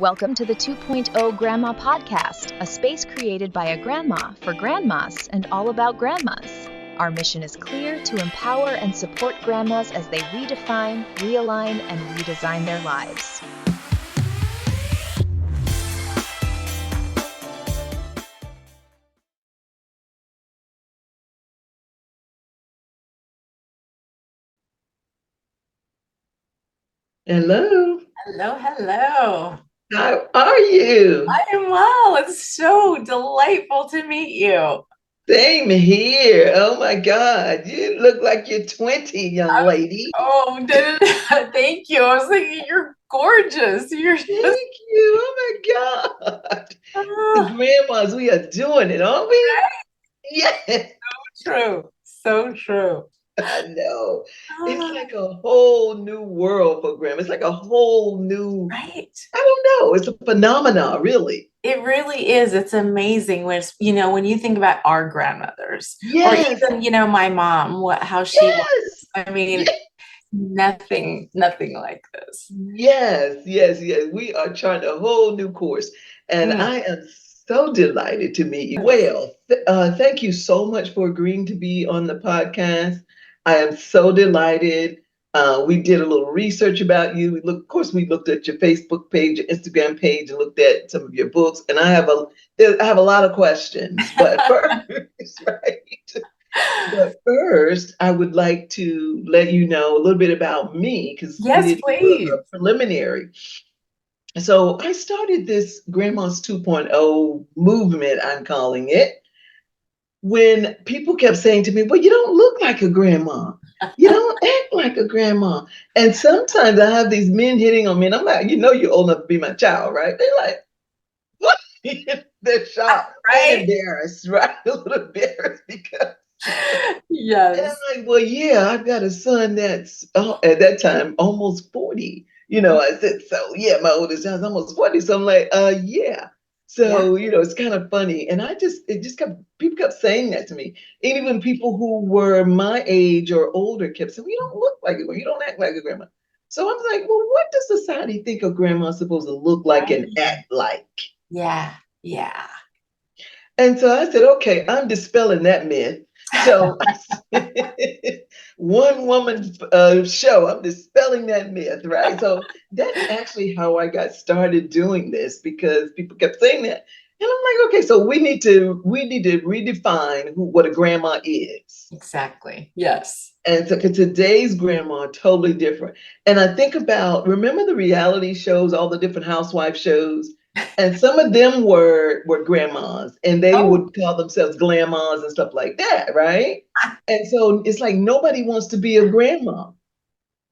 Welcome to the 2.0 Grandma Podcast, a space created by a grandma for grandmas and all about grandmas. Our mission is clear: to empower and support grandmas as they redefine, realign, and redesign their lives. Hello. Hello. How are you? I am well. It's so delightful to meet you. Same here. Oh my God. You look like you're 20, young lady. Thank you. I was thinking you're gorgeous. You're just Thank you. Oh my God. The grandmas, we are doing it, aren't we? Yes. true. So true. I know. It's like a whole new world for grandma. It's like a whole new, Right. I don't know. It's a phenomenon, really. It really is. It's amazing when you think about our grandmothers, Yes. or even, my mom, how she was. Yes. I mean, Yes. nothing like this. Yes. We are charting a whole new course, and Mm. I am so delighted to meet you. Well, thank you so much for agreeing to be on the podcast. I am so delighted. We did a little research about you. Of course, we looked at your Facebook page, your Instagram page, and looked at some of your books. And I have a lot of questions. But first, right? But first, I would like to let you know a little bit about me because we Yes, did do please. a preliminary. So I started this Grandma's 2.0 movement, I'm calling it, when people kept saying to me, well, you don't look like a grandma. You don't act like a grandma. And sometimes I have these men hitting on me, and I'm like, you're old enough to be my child, right? They're like, what? They're shocked and Right? embarrassed, right? A little embarrassed because. And Yes. I'm like, well, yeah, I've got a son that's at that time almost 40. I said, so yeah, my oldest son's almost 40. So I'm like, yeah. Yeah. So, it's kind of funny. And people kept saying that to me. And even people who were my age or older kept saying, well, you don't look like it, you don't act like a grandma. So I'm like, well, what does society think a grandma's supposed to look like and act like? Yeah. And so I said, okay, I'm dispelling that myth. So one woman show, I'm dispelling that myth, right? So that's actually how I got started doing this because people kept saying that. And I'm like, okay, so we need to redefine what a grandma is. Exactly. Yes. And so 'cause today's grandma totally different. And I think about, remember the reality shows, all the different housewife shows? And some of them were grandmas and they Oh. would call themselves glamas and stuff like that, right? And so it's like nobody wants to be a grandma,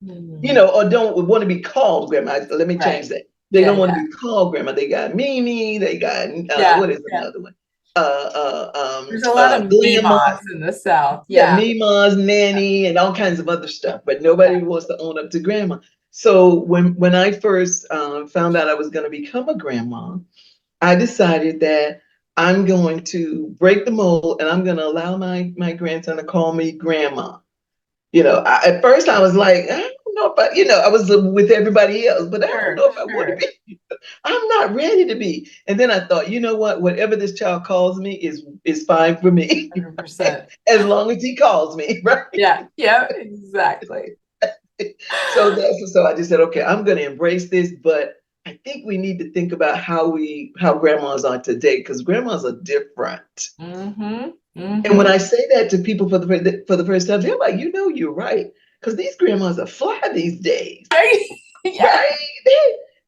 or don't want to be called grandma. Let me change Right. that. They don't want Yeah. to be called grandma. They got Mimi, they got Yeah. what is another one? There's a lot of Grandma. memas in the South. Yeah, Yeah. Mima's nanny and all kinds of other stuff, but nobody wants to own up to grandma. So when I first found out I was going to become a grandma, I decided that I'm going to break the mold and I'm going to allow my grandson to call me grandma. At first I was like, I don't know if I was with everybody else, but I don't Sure. know if I want to be. I'm not ready to be. And then I thought, you know what? Whatever this child calls me is fine for me, 100%. as long as he calls me, right? Yeah. Yeah. Exactly. So I just said, okay, I'm going to embrace this, but I think we need to think about how grandmas are today because grandmas are different. Mm-hmm. And when Mm-hmm. I say that to people for the first time, they're like, you're right, because these grandmas are fly these days, Right. Yeah. right?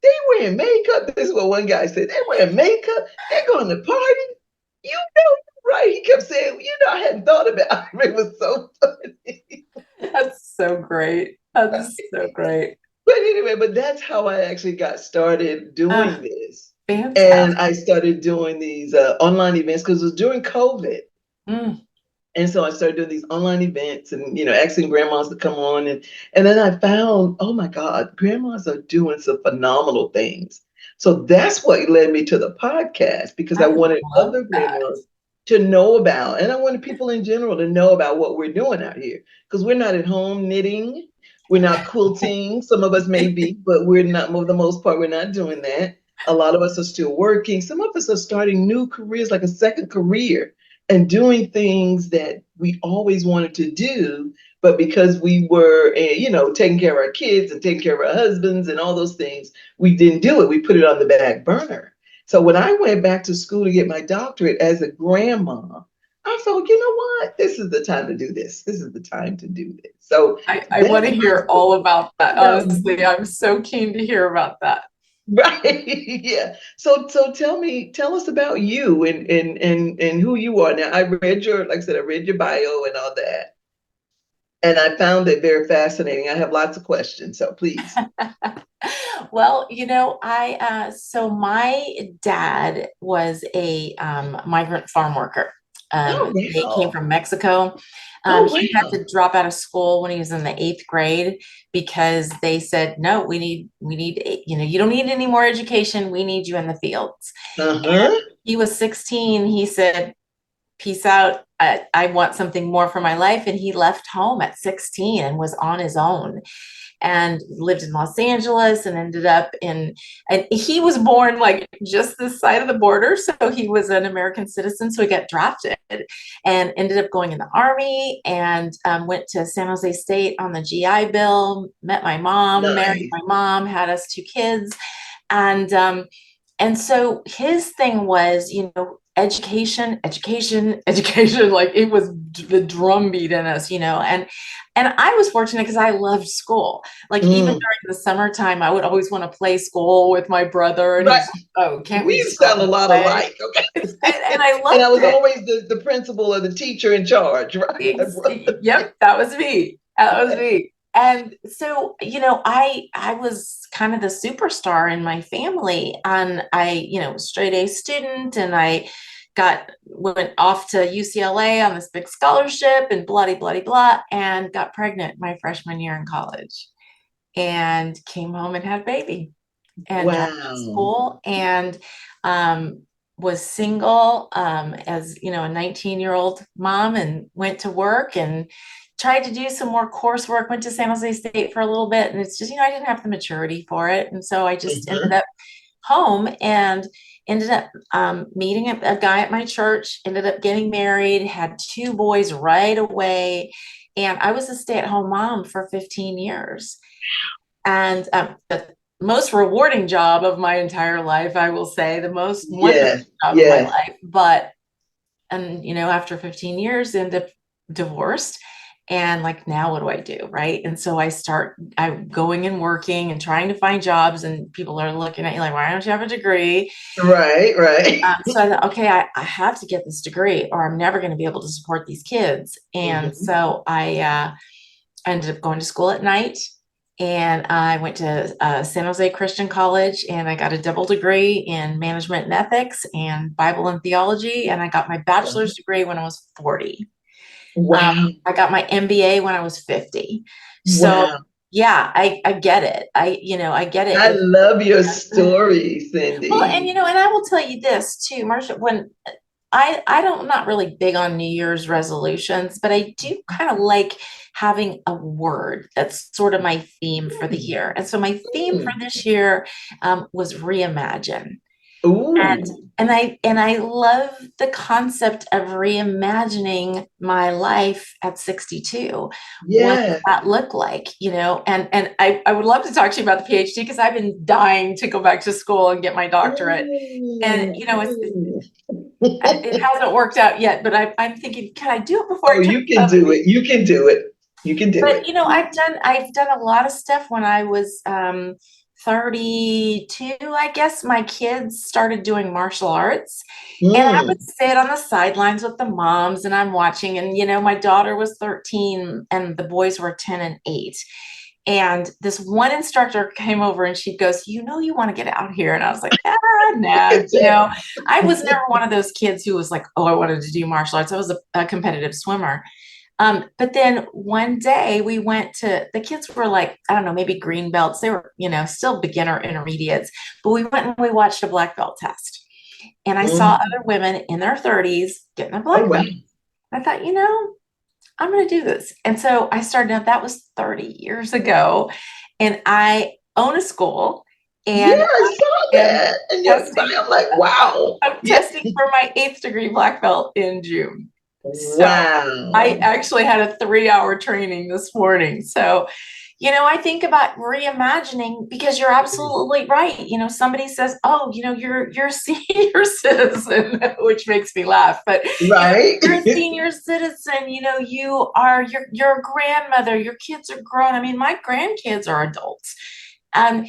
They wearing makeup. This is what one guy said. They wearing makeup. They're going to party. You're right. He kept saying, I hadn't thought about it. It was so funny. That's so great. That's so great. But anyway, that's how I actually got started Oh, doing this. And fantastic. I started doing these online events because it was during COVID. Mm. And so I started doing these online events and, asking grandmas to come on. And then I found, oh my God, grandmas are doing some phenomenal things. So that's what led me to the podcast because I I wanted love other that. grandmas to know about, and I wanted people in general to know about what we're doing out here because we're not at home knitting. We're not quilting. Some of us may be, but we're not, for the most part, we're not doing that. A lot of us are still working. Some of us are starting new careers, like a second career, and doing things that we always wanted to do. But because we were, taking care of our kids and taking care of our husbands and all those things, we didn't do it. We put it on the back burner. So when I went back to school to get my doctorate as a grandma, I felt, you know what? This is the time to do this. This is the time to do this. So I want that's to my hear all about that. story. Honestly, I'm so keen to hear about that. Right. Yeah. So tell us about you and who you are. Now I read your, like I said, I read your bio and all that. And I found it very fascinating. I have lots of questions, so please. Well, so my dad was a migrant farm worker. Oh They came wow. from Mexico. Oh He had wow. to drop out of school when he was in the eighth grade because they said, no, we need, you don't need any more education. We need you in the fields. And Uh-huh. he was 16. He said, peace out. I want something more for my life. And he left home at 16 and was on his own and lived in Los Angeles and ended up and he was born like just this side of the border. So he was an American citizen. So he got drafted and ended up going in the army and went to San Jose State on the GI Bill, met my mom, married Nice. my mom, had us two kids. And so his thing was, education, education, education, like it was the drumbeat in us, and I was fortunate because I loved school. Like even Mm. during the summertime, I would always want to play school with my brother, and Right. he's like, "Oh, can't we We just go out sound a and lot play?" alike. Okay. And I And I loved was it. always the principal or the teacher in charge, right? Yep, that was me. That was me. And so, I was kind of the superstar in my family, and I, straight A student, and I went off to UCLA on this big scholarship and bloody, bloody, blah, and got pregnant my freshman year in college, and came home and had a baby, and dropped out of Wow. school, and um, was single as a 19-year-old mom, and went to work and tried to do some more coursework. Went to San Jose State for a little bit, and it's just I didn't have the maturity for it, and so I just ended Mhm. up home and ended up meeting a guy at my church. Ended up getting married, had two boys right away, and I was a stay-at-home mom for 15 years. And the most rewarding job of my entire life, I will say, the most wonderful Yes. job of my Yes. life. But, and after 15 years, end up divorced. And like, now what do I do? Right. And so I'm going and working and trying to find jobs, and people are looking at you like, why don't you have a degree? Right. Right. So I thought, okay, I have to get this degree or I'm never going to be able to support these kids. And Mhm. so I ended up going to school at night, and I went to San Jose Christian College, and I got a double degree in management and ethics and Bible and theology. And I got my bachelor's degree when I was 40. Wow. I got my MBA when I was 50. So Wow. yeah, I get it. I get it. I love your story, Well, and Cindy. and I will tell you this too, Marsha, when I don't, I'm not really big on New Year's resolutions, but I do kind of like having a word that's sort of my theme for the Mm, year. And so my theme for mm. this year was reimagine. And Ooh. and I love the concept of reimagining my life at 62. What does Yeah. that look like? And I would love to talk to you about the PhD because I've been dying to go back to school and get my doctorate. And Mm, it mm. hasn't worked out yet, but I'm thinking, can I do it before Oh, I turn you can do 70? it. You can do it. You can do But it. I've done a lot of stuff when I was 32, I guess. My kids started doing martial arts, and I would Mm. sit on the sidelines with the moms, and I'm watching. And my daughter was 13 and the boys were 10 and 8. And this one instructor came over and she goes, you want to get out here. And I was like, Look nah, at that. I was never one of those kids who was like, oh, I wanted to do martial arts. I was a competitive swimmer. But then one day the kids were like, I don't know, maybe green belts. They were, still beginner intermediates, but we went and we watched a black belt test. And I saw Mm. other women in their 30s getting a Oh, black wow. belt. I thought, I'm going to do this. And so I started out, that was 30 years ago. And I own a school, Yeah, and I saw and that. And testing. I'm like, wow. I'm Yeah. testing for my 8th-degree black belt in June. So I Wow. actually had a 3-hour training this morning. So, I think about reimagining, because you're absolutely right. Somebody says, "Oh, you're a senior citizen," which makes me laugh. But Right. you're a senior citizen. You're a grandmother. Your kids are grown. I mean, my grandkids are adults, and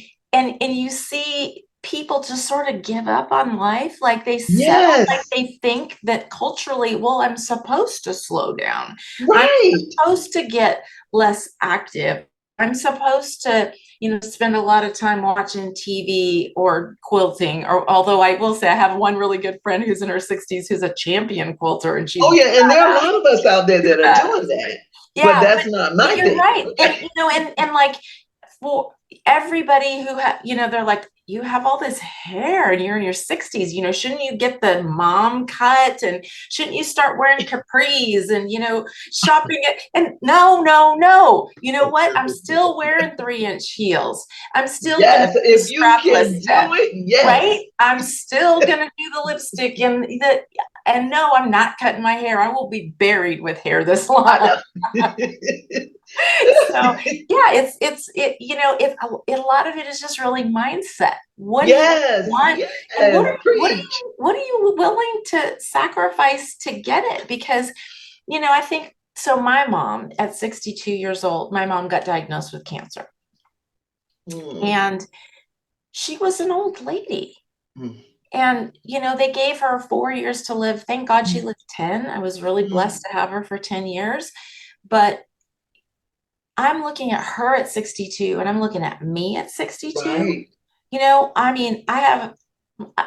you see people just sort of give up on life, like they settle, like Yes. they think that culturally, well, I'm supposed to slow down. I'm Right. supposed to get less active. I'm supposed to, spend a lot of time watching TV or quilting. Or although I will say I have one really good friend who's in her 60s who's a champion quilter, and she's Oh yeah, and there are a lot of us out there that are doing that. But yeah, that's not but my you're thing. right. And Okay. and like for everybody who they're like, you have all this hair and you're in your 60s, shouldn't you get the mom cut, and shouldn't you start wearing capris and shopping it? And no. You know what? I'm still wearing 3-inch heels. I'm still gonna Yes, do if you strapless can set, do it, yes. right? I'm still gonna do the lipstick and no, I'm not cutting my hair. I will be buried with hair this long. So yeah, a lot of it is just really mindset. What do you Yes, want, and yes, preach. what are you willing to sacrifice to get it? Because I think so. My mom, at 62 years old, my mom got diagnosed with cancer, Mm, and she was an old lady. mm, And they gave her 4 years to live. Thank God she lived 10. I was really mm. blessed to have her for 10 years. But I'm looking at her at 62, and I'm looking at me at 62. Right. I mean, I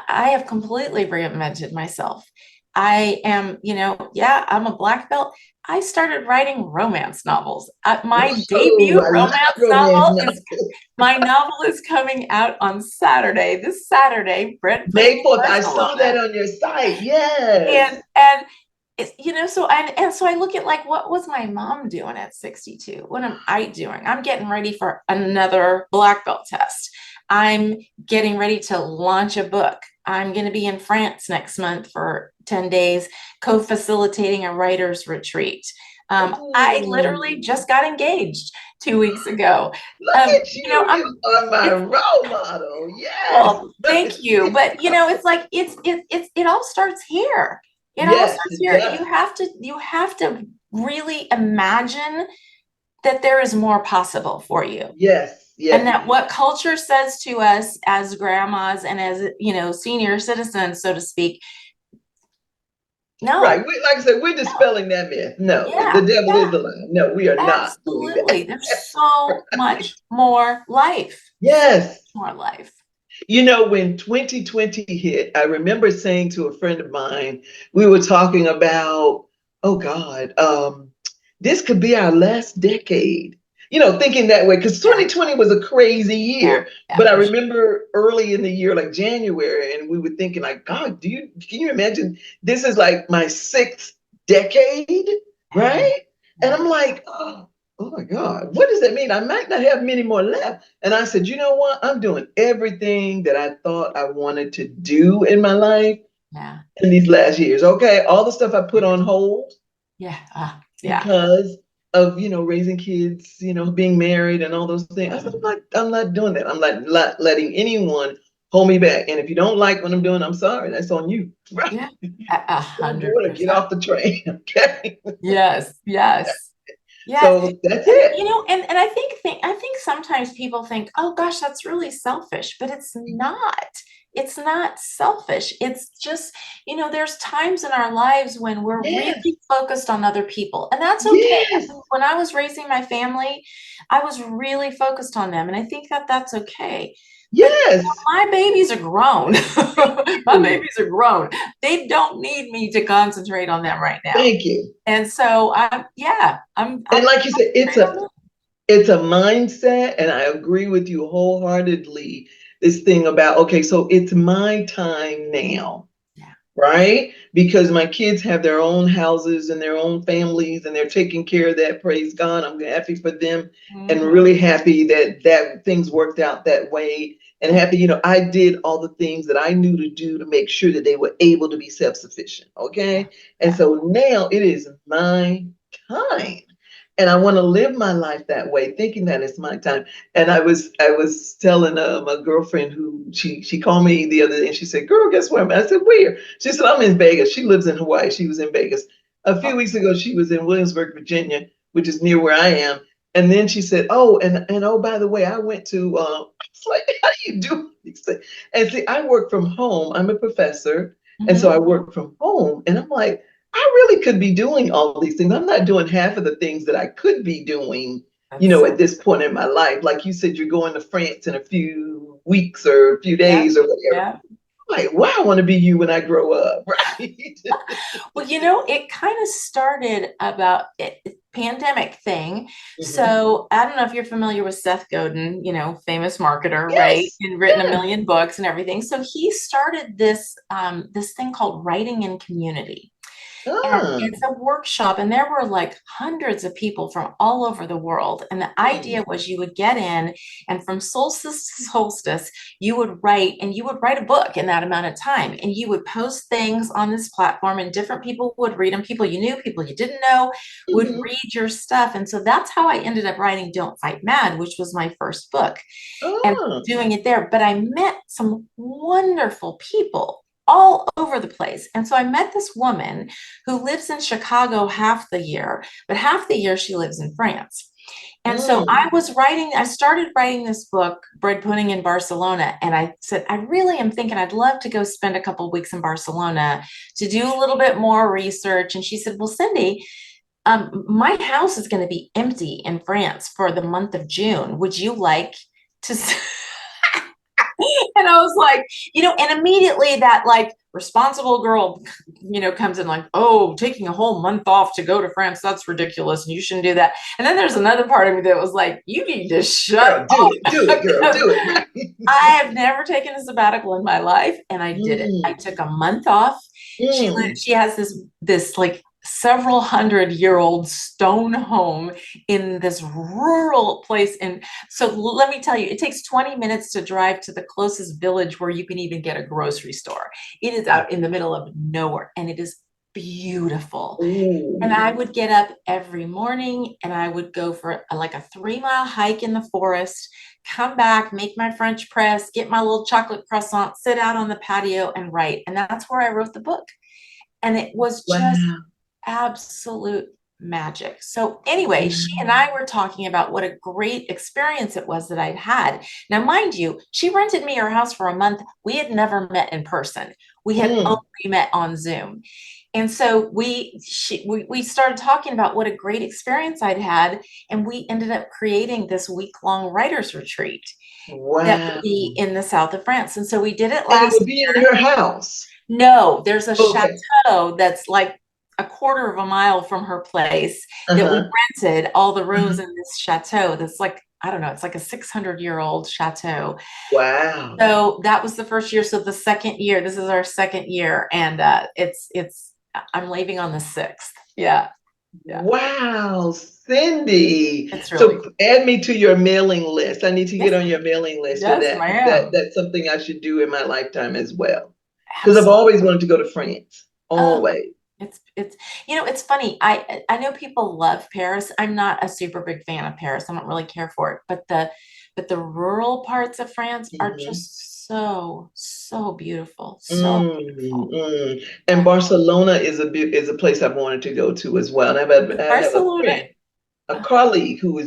have completely reinvented myself. I am, yeah, I'm a black belt. I started writing romance novels. My Whoa, debut I love romance romance novel is novels. my novel is coming out on Saturday. This Saturday, Brent put a May 4th, I commercial saw on that it. on your site. Yes. And it's, so I look at, like, what was my mom doing at 62? What am I doing? I'm getting ready for another black belt test. I'm getting ready to launch a book. I'm going to be in France next month for 10 days, co-facilitating a writer's retreat. I literally Ooh, just got engaged 2 weeks ago. look at you. I'm You are my it's role model. Yes. Well, thank you. But it's like it all starts here. It all Yes, starts it here. does. You have to really imagine that there is more possible for you. Yes, And yes. that what culture says to us as grandmas and as senior citizens, so to speak, Right. no, Like I said, we're no, dispelling that myth. No, the yeah, devil is yeah, a lie. No, we are not doing that. absolutely. There's so much more life. So Yes. much more life. When 2020 hit, I remember saying to a friend of mine, we were talking about, oh God, this could be our last decade. Thinking that way, because Yeah, 2020 was a crazy yeah, year. yeah, But I for sure. remember early in the year, like January, and we were thinking, like, God, can you imagine? This is like my 6th decade, Yeah, right? And yeah. I'm like, oh my God, what does that mean? I might not have many more left. And I said, you know what? I'm doing everything that I thought I wanted to do in my life Yeah. in these last years. Okay. All the stuff I put on hold Yeah. Yeah. because of, raising kids, being married and all those things. I said, I'm not doing that. I'm not letting anyone hold me back. And if you don't like what I'm doing, I'm sorry. That's on you. Right. Yeah. A Don't do hundred it or get percent. off the train. Okay. Yes. Yes. Yes. So that's And it. and I think sometimes people think, oh gosh, that's really selfish, but it's not. It's not selfish. It's just, there's times in our lives when we're Yes. really focused on other people, and that's okay. I Yes. think when I was raising my family, I was really focused on them, and I think that that's okay. But Yes. my babies are grown. My babies are grown. They don't need me to concentrate on them right now. Thank you. And so I'm And like you said, it's concentrating on a them. it's a mindset, and I agree with you wholeheartedly. This thing about, okay, so it's my time now, Yeah. right? Because my kids have their own houses and their own families, and they're taking care of that. Praise God. I'm happy for them and Mhm. really happy that things worked out that way. and happy. I did all the things that I knew to do to make sure that they were able to be self-sufficient. Yeah. Okay. And so now it is my time. And I want to live my life that way, thinking that it's my time. And I was telling my girlfriend who she called me the other day and she said, "Girl, guess where I'm at?" I said, "Where?" She said, "I'm in Vegas." She lives in Hawaii. She was in Vegas. A few Oh, weeks ago, she was in Williamsburg, Virginia, which is near where I am. And then she said, "Oh, and oh, by the way, I went to." I was like, "How do you do these things?" And see, I work from home. I'm a professor, and so mhm. I work from home. And I'm like, I really could be doing all these things. I'm not doing half of the things that I could be doing, That's, at this point in my life. Like you said, you're going to France in a few weeks or a few yeah, days or whatever. yeah. I'm like, wow, I want to be you when I grow up, right? Well, it kind of started about pandemic thing. Mhm. So I don't know if you're familiar with Seth Godin, famous marketer, right? Yes, And written a yes. million books and everything. So he started this thing called Writing in Community. And Ah, it's a workshop, and there were like hundreds of people from all over the world. And the idea mm, was you would get in, and from solstice to solstice, you would write, and you would write a book in that amount of time. And you would post things on this platform, and different people would read them. People you knew, people you didn't know would mhm. read your stuff. And so that's how I ended up writing Don't Fight Mad, which was my first book, and Ah, doing it there. But I met some wonderful people all over the place. And so I met this woman who lives in Chicago half the year, but half the year she lives in France. And so mm. I started writing this book, Bread Pudding in Barcelona. And I said, I really am thinking I'd love to go spend a couple of weeks in Barcelona to do a little bit more research. And she said, well, Cindy, my house is going to be empty in France for the month of June. Would you like to? And I was like, and immediately that like responsible girl, comes in like, oh, taking a whole month off to go to France, that's ridiculous. And you shouldn't do that. And then there's another part of me that was like, you need to shut Girl, do up it, girl, because do it, right? I have never taken a sabbatical in my life, and I did it. I Mm, took a month off. mm. She has this like several hundred-year-old stone home in this rural place. And so let me tell you, it takes 20 minutes to drive to the closest village where you can even get a grocery store. It is out in the middle of nowhere, and it is beautiful. And I Ooh, would get up every morning and I would go for like a 3 mile hike in the forest, come back, make my French press, get my little chocolate croissant, sit out on the patio and write. And that's where I wrote the book. And it was just wow. absolute magic. So anyway, she and I were talking about what a great experience it was that I'd had. Now, mind you, she rented me her house for a month. We had never met in person. We had only Mm. met on Zoom. And so we started talking about what a great experience I'd had, and we ended up creating this week-long writers retreat that would Wow. be in the south of France. And so we did it And it last. would be in her house. No, there's a Okay. chateau that's like a quarter of a mile from her place that we Uh-huh. rented all the rooms Uh-huh. in this chateau. That's like, I don't know, it's like a 600-year-old chateau. Wow. So that was the first year. So the second year, this is our second year, and I'm leaving on the 6th. Yeah, yeah, Wow, Cindy. it's really So cool. add me to your mailing list. I need to get Yes, on your mailing list for yes, that. ma'am. That's something I should do in my lifetime as well. Because I've Absolutely. always wanted to go to France. Oh, Always. it's it's funny. I know people love Paris. I'm not a super big fan of Paris. I don't really care for it, but the rural parts of France are Mhm. just so beautiful, so Mm, beautiful. mm. And Yeah. Barcelona is a place I've wanted to go to as well. And I have a Barcelona. friend, a colleague who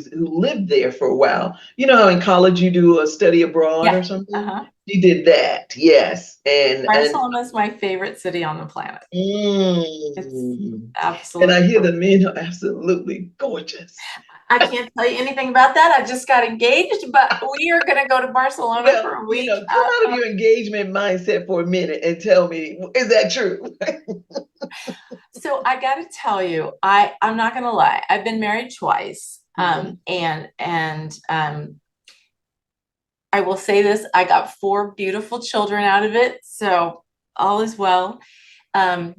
lived there for a while. You know how in college you do a study abroad Yeah. or something? Uh-huh. She did that, yes. And Barcelona is my favorite city on the planet. It's mm, and I absolutely hear the gorgeous. men are absolutely gorgeous. I can't tell you anything about that. I just got engaged, but we are going to go to Barcelona Well, for a week. come out of your engagement mindset for a minute and tell me, is that true? So I got to tell you, I'm not going to lie. I've been married twice, Mhm. and I will say this: I got 4 beautiful children out of it, so all is well. Um,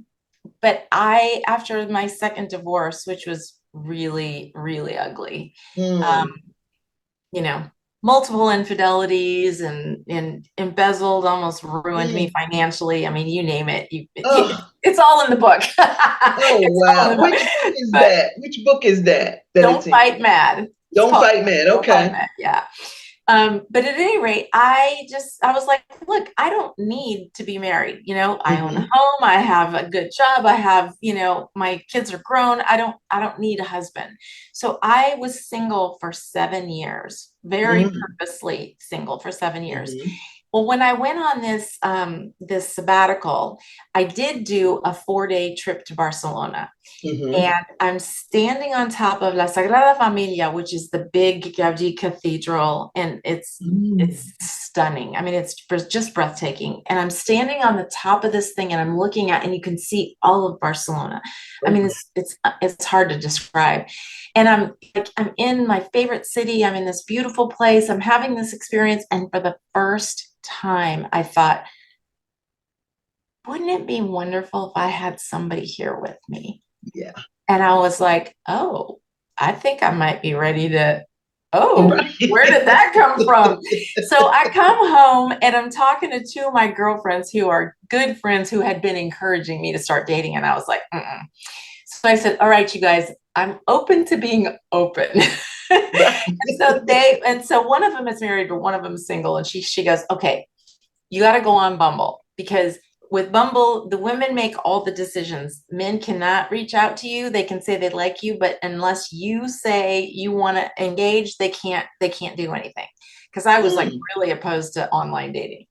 but after my second divorce, which was really, really ugly, um, Mm, you know. multiple infidelities and embezzled, almost ruined me Mm. financially. I mean, you name it. Oh, It's all in the book. oh It's all in wow. the book. Which book is But that? Which book is that it's Don't in? Fight Mad. It's Don't called Fight Man. Don't Fight Okay. Mad. Yeah. But at any rate, I was like, look, I don't need to be married. I own a Hmm. home, I have a good job, I have, my kids are grown. I don't need a husband. So I was single for 7 years, very Hmm. purposely single for 7 years. Hmm. Well, when I went on this sabbatical, I did do a 4-day trip to Barcelona. Hmm. And I'm standing on top of La Sagrada Familia, which is the big Gaudi cathedral, and it's stunning. I mean, it's just breathtaking. And I'm standing on the top of this thing, and I'm looking at, and you can see all of Barcelona. I mean, Oh, it's hard to describe. And I'm in my favorite city. I'm in this beautiful place. I'm having this experience, and for the first time, I thought, wouldn't it be wonderful if I had somebody here with me? yeah. And I was like, oh, I think I might be ready to, oh, where Right. did that come from? So I come home and I'm talking to two of my girlfriends who are good friends who had been encouraging me to start dating. And I was like, mm-mm. So I said, all right, you guys, I'm open to being open. Right. And so one of them is married, but one of them is single. And she goes, okay, you got to go on Bumble, because with Bumble, the women make all the decisions. Men cannot reach out to you. They can say they like you, but unless you say you want to engage, they can't do anything. Because I was like Mm. really opposed to online dating.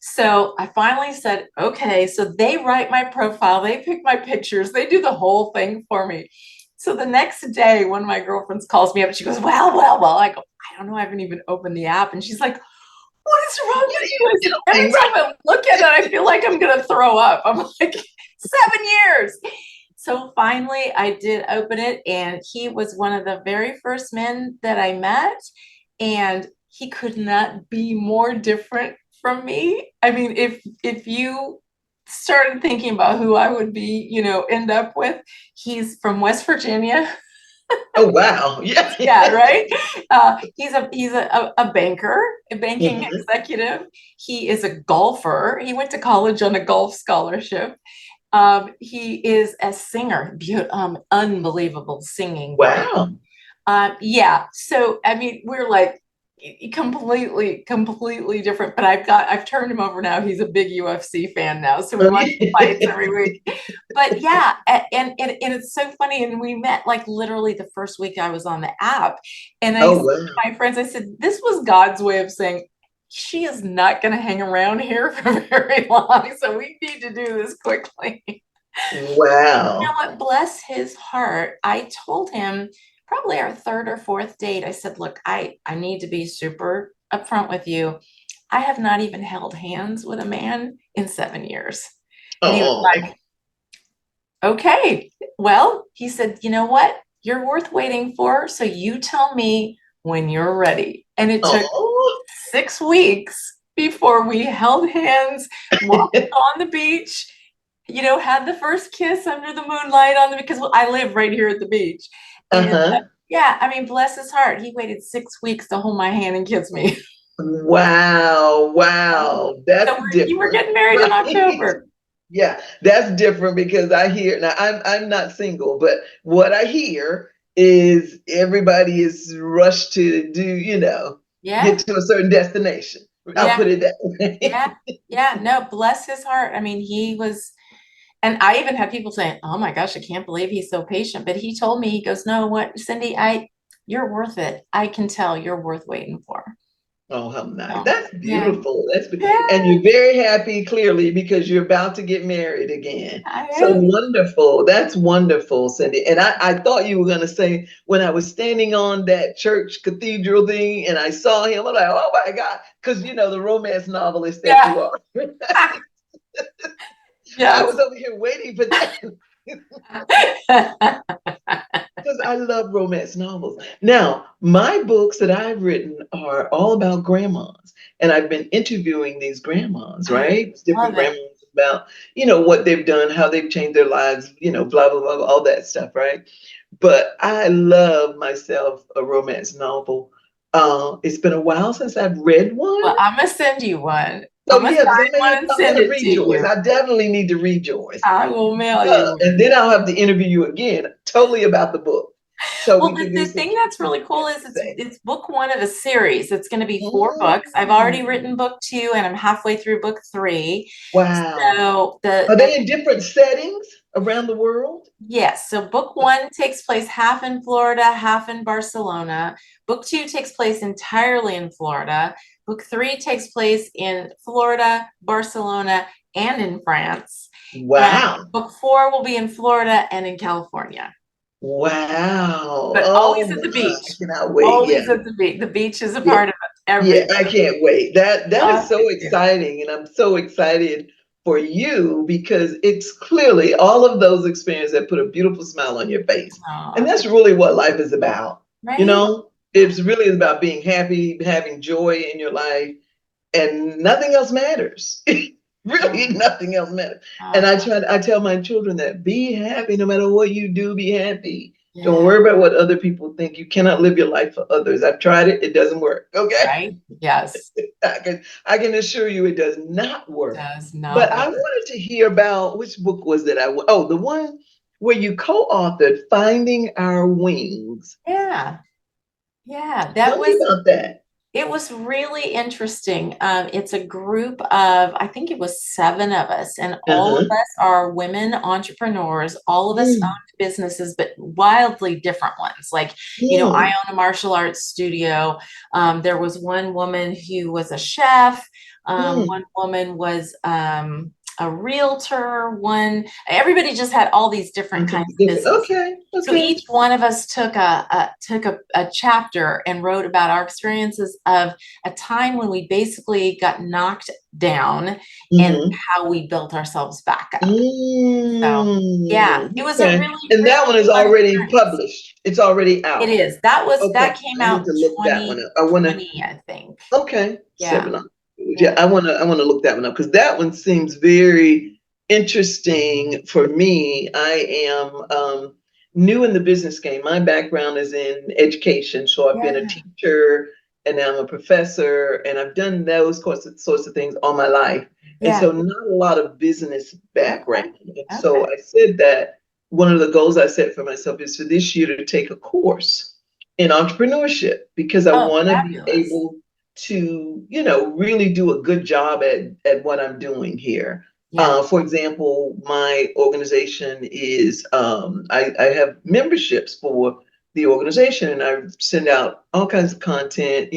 So I finally said, okay. So they write my profile, they pick my pictures, they do the whole thing for me. So the next day, one of my girlfriends calls me up and she goes, well. I go, I don't know. I haven't even opened the app. And she's like, what is wrong You with you? I said, every know, right. time I look at it, I feel like I'm going to throw up. I'm like, 7 years. So finally, I did open it, and he was one of the very first men that I met. And he could not be more different from me. I mean, if you started thinking about who I would be, end up with, he's from West Virginia. Oh wow. Yeah. Yeah, right. He's a banker, a banking Hmm. executive. He is a golfer. He went to college on a golf scholarship. He is a singer, unbelievable singing voice. Wow. Yeah. So I mean, we're like completely different. But I've turned him over now. He's a big UFC fan now, so we Oh, watch the fights yeah. every week. But yeah, and it's so funny. And we met like literally the first week I was on the app, and I Oh said to wow. my friends, I said, this was God's way of saying, she is not going to hang around here for very long, so we need to do this quickly. You know Wow. what? Bless his heart. I told him probably our third or fourth date. I said, look, I need to be super upfront with you. I have not even held hands with a man in 7 years. And he was Oh. like, okay. Well, he said, you know what? You're worth waiting for. So you tell me when you're ready. And it took Oh. 6 weeks before we held hands, walked on the beach, had the first kiss under the moonlight because I live right here at the beach. And Uh-huh. yeah, I mean, bless his heart. He waited 6 weeks to hold my hand and kiss me. Wow. Wow. That's So you were different. getting married in Right. October. Yeah, that's different because I hear now I'm not single, but what I hear is everybody is rushed to get Yeah, to a certain destination. I'll yeah, put it that way. yeah, yeah. No, bless his heart. I mean, he was, and I even had people saying, "Oh my gosh, I can't believe he's so patient." But he told me, he goes, "No, what, Cindy, you're worth it. I can tell you're worth waiting for." Oh, how nice. So, That's yeah, beautiful. And yeah, you're very happy clearly because you're about to get married again. I So am. wonderful. That's wonderful, Cindy. And I thought you were going to say when I was standing on that church cathedral thing and I saw him, I'm like, oh my God. Because the romance novelist that Yeah, you are. I yes. was over here waiting for that. Because I love romance novels. Now, my books that I've written are all about grandmas, and I've been interviewing these grandmas, I right? It's different love it. grandmas about, what they've done, how they've changed their lives, blah, blah, blah, all that stuff, right? But I love myself a romance novel. It's been a while since I've read one. Well, I'm gonna send you one. Oh I'm gonna yeah, because sign one and I send want to it read to yours. you. I definitely need to read yours. I will mail you And one. then I'll have to interview you again, totally about the book. So Well, we can the do some thing that's really cool is say. it's book one of a series. It's going to be 4 books. I've already written Mm. book 2, and I'm halfway through book 3. Wow. So Are they in different settings around the world? yes. So book 1 takes place half in Florida, half in Barcelona. Book 2 takes place entirely in Florida. Book 3 takes place in Florida, Barcelona, and in France. And Wow. book 4 will be in Florida and in California. Wow. But always Oh at the my, beach. I cannot wait. Yeah. Always at the beach. The beach is a Yeah. part of Yeah, everything. I can't wait. That is so Me too. exciting. And I'm so excited for you because it's clearly all of those experiences that put a beautiful smile on your face. And Aw, that's really what life is about. You right? know, it's really about being happy, having joy in your life, and nothing else matters. Really, nothing else matters. And Uh, I tell my children that be happy no matter what you do, be happy. Don't yeah, worry about what other people think. You cannot live your life for others. I've tried it, it doesn't work. Okay. right? Yes. I can assure you it does not work. Does But not I work. wanted to hear about which book was that oh, the one where you co-authored Finding Our Wings. Yeah. Yeah. Tell me about that. It was really interesting. It's a group of, I think it was 7 of us, and all of Uh-huh. us are women entrepreneurs. All of us owned Mm, businesses, but wildly different ones. Like, I mm, own a martial arts studio. There was one woman who was a chef. One mm. woman was a realtor. Everybody just had all these different kinds of businesses. Okay, So okay. each one of us took a chapter and wrote about our experiences of a time when we basically got knocked down and Mm-hmm. how we built ourselves back up. So yeah, Mm, it was a okay. really, And that really one is fun already experience. published. It's already It out. is. That Okay. came I need out to look that one up. I want to, 2020, I think. okay. Yeah. 7 on. Yeah, Yeah. I want to look that one up because that one seems very interesting for me. I am new in the business game. My background is in education, so I've been a Yeah. teacher and now I'm a professor, and I've done those sorts of things all my life. And Yeah. so not a lot of business Okay. background. And so Okay. I said that one of the goals I set for myself is for this year to take a course in entrepreneurship because I Oh, want to be fabulous. able to, really do a good job at what I'm doing here. Yeah. For example, my organization is, I have memberships for the organization and I send out all kinds of content,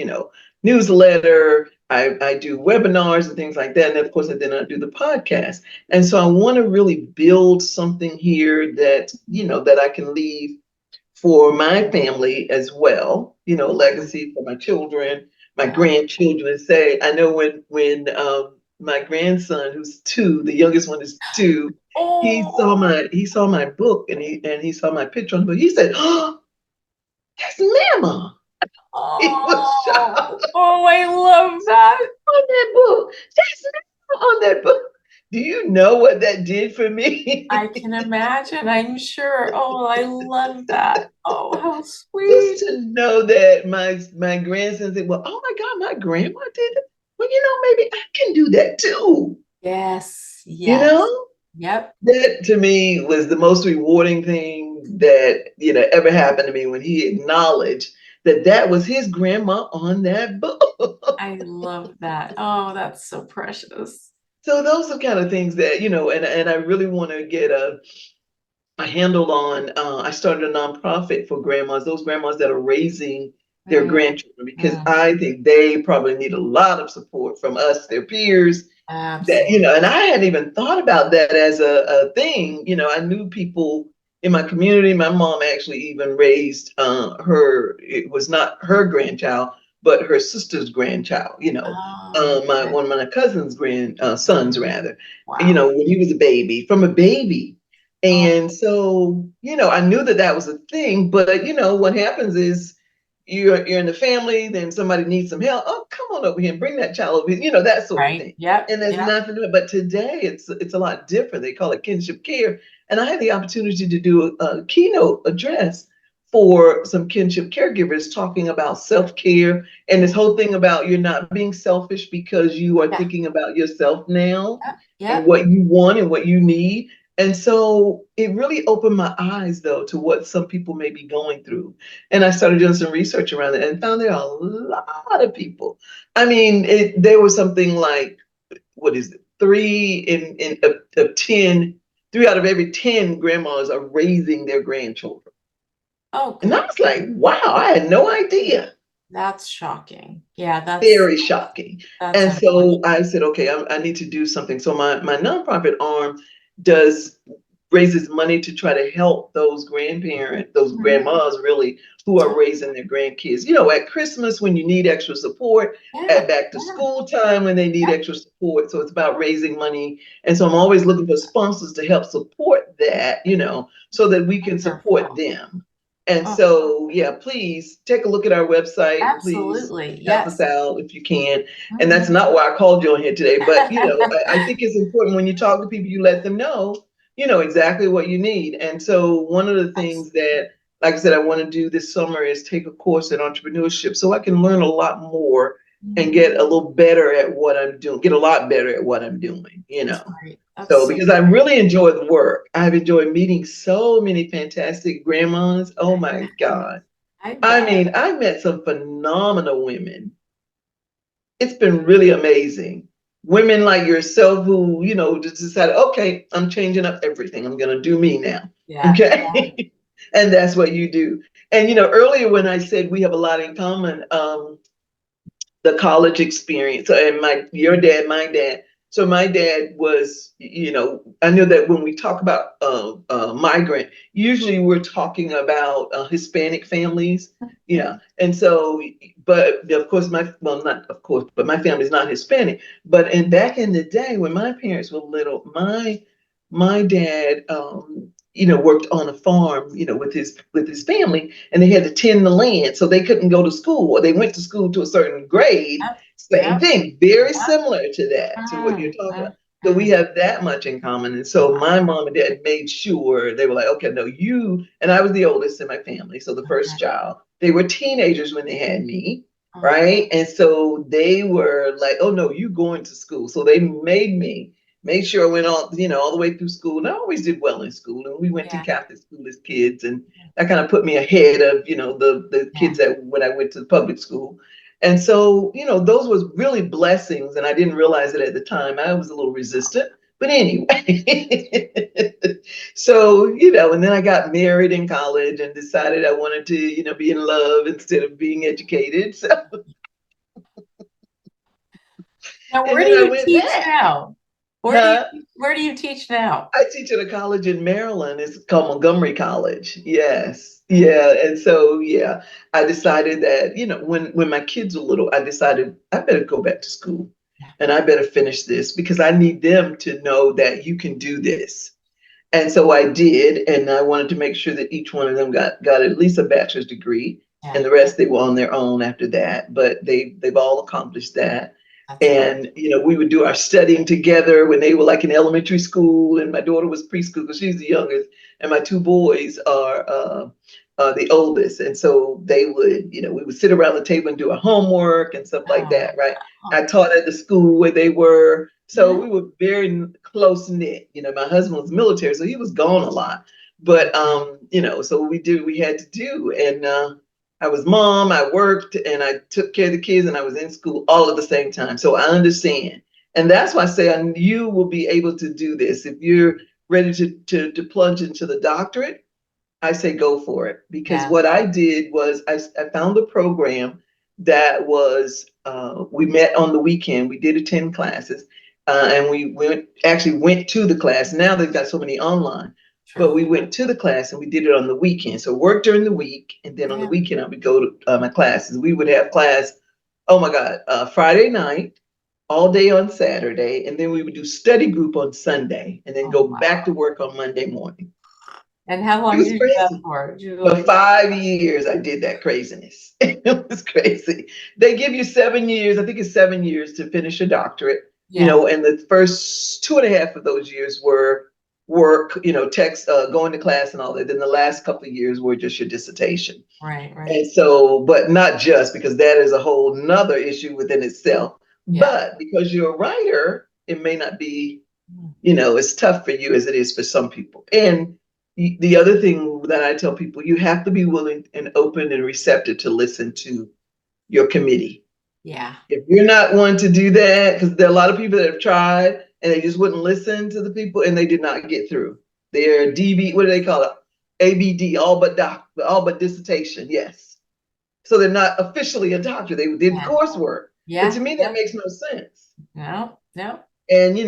newsletter. I do webinars and things like that. And of course, then I do the podcast. And so I want to really build something here that, that I can leave for my family as well, legacy for my children, my Yeah. grandchildren. Say, I know when my grandson, who's 2, the youngest one is 2, Oh, he saw my book and he saw my picture on the book. He said, "Oh, that's Mama." He was shocked oh, I love that. on that book. That's Mama on that book. Do you know what that did for I me? can imagine, I'm sure. Oh, I love that. Oh, how Just sweet. to know that my grandson said, "Well, oh my God, my grandma did it. Well, maybe I can do that too." Yes, You yes. know, Yep. that to me was the most rewarding thing that ever happened to me when he acknowledged that that was his grandma on that book. I love that. Oh, that's so precious. So those are kind of things that and I really want to get a handle on. I started a nonprofit for grandmas, those grandmas that are raising their Mm, grandchildren, because mm, I think they probably need a lot of support from us, their peers. That absolutely. and I hadn't even thought about that as a thing. I knew people in my community. My mom actually even raised her. It was not her grandchild, but her sister's grandchild. Oh, My okay. one of my cousin's sons rather. Wow. When he was a baby, from a baby. Oh, And so, I knew that that was a thing, but what happens is you're in the family, then somebody needs some help. Oh, come on over here and bring that child over here, that sort of right. thing. Yep. And there's Yep. nothing to it. But today it's a lot different. They call it kinship care. And I had the opportunity to do a keynote address for some kinship caregivers talking about self-care and this whole thing about you're not being selfish because you are Yeah. thinking about yourself now Yeah. and what you want and what you need. And so it really opened my eyes, though, to what some people may be going through. And I started doing some research around it and found there are a lot of people. I mean, there was something like, what is it? Of 10, 3 out of every 10 grandmas are raising their grandchildren. Oh, And good. I was like, wow, I had no idea. That's shocking. Yeah, Very shocking. that's And so unfortunate. I said, okay, I need to do something. So my nonprofit arm does raises money to try to help those grandparents, those Mhm. grandmas really, who are raising their grandkids. At Christmas when you need extra support, Yeah, at back to yeah, school time when they need yeah. extra support. So it's about raising money. And so I'm always looking for sponsors to help support that, so that we can support Wonderful. them. And Oh, so, yeah, please take a look at our website. Please absolutely. help us Yes. out if you can. And Mhm. that's not why I called you on here today. But, I think it's important when you talk to people, you let them know, exactly what you need. And so one of the things that, like I said, I want to do this summer is take a course in entrepreneurship so I can learn a lot more and Mhm. get a little better at what I'm doing, get a lot better at what I'm doing. That's great. That's So, so because I great. really enjoy the work, I've enjoyed meeting so many fantastic grandmas. Oh my God. I I bet. mean, I met some phenomenal women. It's been really amazing. Women like yourself who, just decided, okay, I'm changing up everything. I'm going to do me now. Yeah. Okay. And that's what you do. And, earlier when I said we have a lot in common, the college experience and your dad, my dad. So my dad was, I know that when we talk about migrant, usually we're talking about Hispanic families. Yeah. And so, but of course, well, not of course, but my family's not Hispanic. But back in the day when my parents were little, my dad, worked on a farm, with his family, and they had to tend the land, so they couldn't go to school, or they went to school to a certain grade. Yep. Same Yep. thing, very Yep. similar to that, to what you're Mm, talking about. mm, So we mm. have that much in common. And so my mom and dad made sure they were like, okay, no, and I was the oldest in my family, so the first child. They were teenagers when they had me, Mm. right? And so they were like, oh no, you going to school. So they made sure I went all the way through school. And I always did well in school. And we went to Yeah. Catholic school as kids. And that kind of put me ahead of, the Yeah. kids that when I went to the public school. And so, those was really blessings. And I didn't realize it at the time. I was a little resistant. But anyway, so, and then I got married in college and decided I wanted to, be in love instead of being educated. So, Now, and where do then I you went teach back. now? Huh? Where do you teach now? I teach at a college in Maryland. It's called Montgomery College. Yes. Yeah. And so, yeah, I decided that, when my kids were little, I decided I better go back to school Yeah. and I better finish this because I need them to know that you can do this. And so I did. And I wanted to make sure that each one of them got at least a bachelor's degree, Yeah. and the rest they were on their own after that. But they've all accomplished that. That's wonderful. And we would do our studying together when they were like in elementary school, and my daughter was preschool because she's the youngest, and my two boys are the oldest. And so they would, we would sit around the table and do our homework and stuff like Oh, that, right? oh, I taught at the school where they were, so yeah. we were very close knit. My husband was military, so he was gone a lot. But so we had to do, and I was mom, I worked, and I took care of the kids, and I was in school all at the same time. So I understand. And that's why I say you will be able to do this. If you're ready to plunge into the doctorate, I say go for it. Because Yeah. what I did was I found a program that was, we met on the weekend. We did attend classes, and we went to the class. Now they've got so many online. True. But we went to the class and we did it on the weekend. So work during the week, and then on the Yeah. weekend I would go to my classes. We would have class, oh my God, Friday night, all day on Saturday, and then we would do study group on Sunday, and then Oh, go back wow. to work on Monday morning. And how It long was did you do that crazy. for, For Julie? 5 years, I did that craziness. It was crazy. They give you 7 years, I think it's 7 years to finish a doctorate, Yeah. and the first 2.5 of those years were work, text, going to class and all that. Then the last couple of years were just your dissertation. Right. And so, but not just, because that is a whole nother issue within itself. Yeah. But because you're a writer, it may not be, as tough for you as it is for some people. And the other thing that I tell people, you have to be willing and open and receptive to listen to your committee. Yeah. If you're not one to do that, because there are a lot of people that have tried and they just wouldn't listen to the people and they did not get through. They're DB, what do they call it? ABD, all but dissertation, yes. So they're not officially a doctor. They did coursework. Yeah. And to me, that makes no sense. No. And,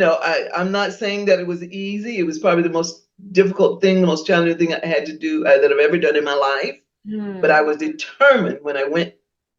I'm not saying that it was easy. It was probably the most difficult thing, the most challenging thing I had to do that I've ever done in my life. But I was determined when I went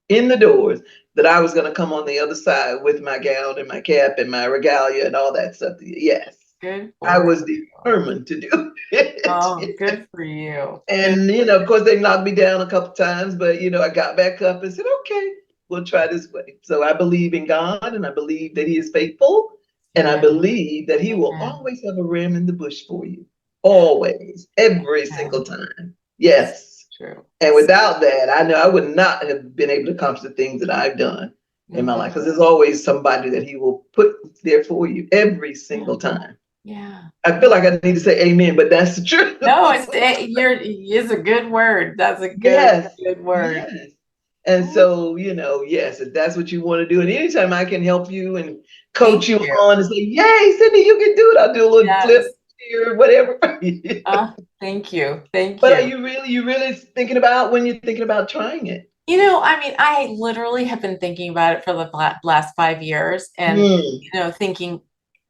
in the doors that I was going to come on the other side with my gown and my cap and my regalia and all that stuff. Yes. Good. I was determined to do it. Oh, good for you. And, of course, they knocked me down a couple times, but, I got back up and said, okay, we'll try this way. So I believe in God, and I believe that He is faithful. And I believe that He will always have a ram in the bush for you. Always. Every single time. Yes. True. And without that, I know I would not have been able to accomplish the things that I've done in my life. Because there's always somebody that He will put there for you every single time. Yeah. I feel like I need to say amen, but that's the truth. No, it's a good word. That's a good word. Yes. And so, yes, if that's what you want to do, and anytime I can help you and coach you on and say, yay, Cindy, you can do it. I'll do a little clip here, whatever. Thank you. But are you really thinking about when you're thinking about trying it? I literally have been thinking about it for the last 5 years and, thinking